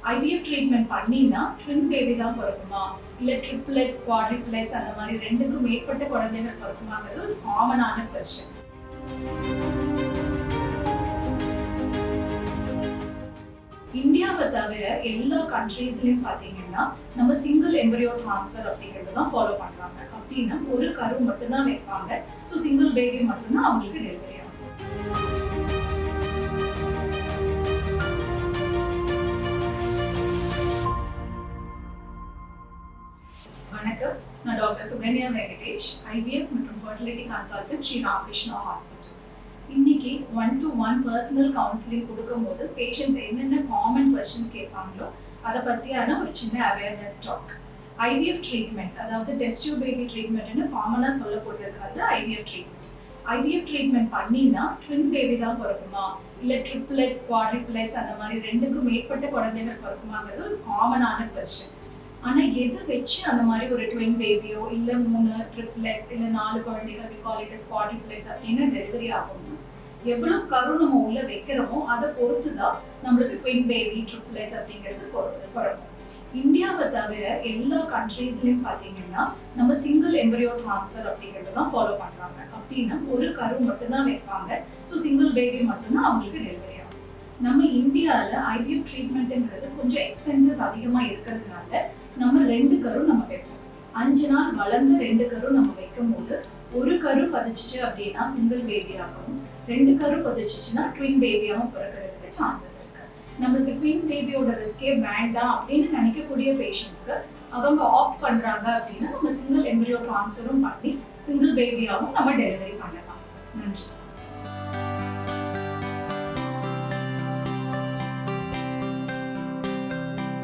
IVF treatment பண்ணினா twin baby தான் பிறக்குமா இல்லை ட்ரிப்ளெட்ஸ் குவாட்ரிப்ளெட்ஸ் அந்த மாதிரி ரெண்டுக்கும் மேற்பட்ட குழந்தைகள் பிறக்குமாங்கிறது ஒரு காமனான கொஸ்டின். இந்தியாவை தவிர எல்லா கண்ட்ரீஸ்லயும் பாத்தீங்கன்னா நம்ம சிங்கிள் எம்பரியோ டிரான்ஸ்ஃபர் அப்படிங்கிறது தான் ஃபாலோ பண்றாங்க. அப்படின்னா ஒரு கரு மட்டும்தான் வைப்பாங்க. ஸோ சிங்கிள் பேபி மட்டும்தான் அவங்களுக்கு டெலிவரி ஆகும். வணக்கம், நான் டாக்டர் சுகன்யா வெங்கடேஷ், IVF மற்றும் fertility consultant Shri Ramakrishna hospital. இன்னைக்கு 1-to-1 பர்சனல் கவுன்சிலிங் கொடுக்கும்போது பேஷண்ட்ஸ் என்னென்ன காமன் கொஸ்டின்ஸ் கேட்பாங்களோ அதை பற்றியான ஒரு சின்ன அவேர்னஸ் டாக். IVF ட்ரீட்மெண்ட், அதாவது டெஸ்ட் டியூப் பேபி ட்ரீட்மெண்ட்னு காமனாக சொல்லப்படுறது வந்து IVF ட்ரீட்மெண்ட். IVF ட்ரீட்மெண்ட் பண்ணினா ட்வின் பேபி தான் பிறக்குமா இல்லை ட்ரிப்ளெட்ஸ் குவாட்ரிப்ளெட்ஸ் அந்த மாதிரி ரெண்டுக்கும் மேற்பட்ட குழந்தைகள் பிறக்குமாங்கிறது ஒரு காமனான கொஸ்டின். ஆனால் எதை வச்சு அந்த மாதிரி ஒரு ட்வின் பேபியோ இல்லை 3 ட்ரிப்ளெட்ஸ் இல்லை 4 குழந்தைகள் குவாலிட்டஸ் குவாட்ரிப்ளெட்ஸ் அப்படின்னு டெலிவரி ஆகணும், எவ்வளோ கரு நம்ம உள்ள வைக்கிறோமோ அதை பொறுத்து தான் நம்மளுக்கு ட்வின் பேபி ட்ரிப்ளெட்ஸ் அப்படிங்கிறது பிறக்கும். இந்தியாவை தவிர எல்லா கண்ட்ரீஸ்லையும் பார்த்தீங்கன்னா நம்ம சிங்கிள் எம்பரியோ டிரான்ஸ்ஃபர் அப்படிங்கிறது தான் ஃபாலோ பண்ணுறாங்க. அப்படின்னா ஒரு கரு மட்டும்தான் வைப்பாங்க. ஸோ சிங்கிள் பேபி மட்டும்தான் அவங்களுக்கு டெலிவரி ஆகும். நம்ம இந்தியாவில் IVF ட்ரீட்மெண்ட்டுங்கிறது கொஞ்சம் எக்ஸ்பென்சஸ் அதிகமாக இருக்கிறதுனால நம்ம 2 கரு நம்ம வைப்போம். 5 நாள் வளர்ந்து 2 கரு நம்ம வைக்கும் போது ஒரு கரு பதிச்சுச்சு அப்படின்னா சிங்கிள் பேபி ஆகும், 2 கரு பதிச்சுச்சுன்னா ட்வின் பேபியாகவும் பிறக்கிறதுக்கு சான்சஸ் இருக்கு. நம்மளுக்கு ட்வின் பேபியோட ரிஸ்கே வேண்டாம் அப்படின்னு நினைக்கக்கூடிய பேஷண்ட்ஸ்க்கு அவங்க ஆப்ட் பண்றாங்க அப்படின்னா நம்ம சிங்கிள் எம்பரியோ டிரான்ஸ்ஃபரும் பண்ணி சிங்கிள் பேபியாகவும் நம்ம டெலிவரி பண்ணலாம். நன்றி.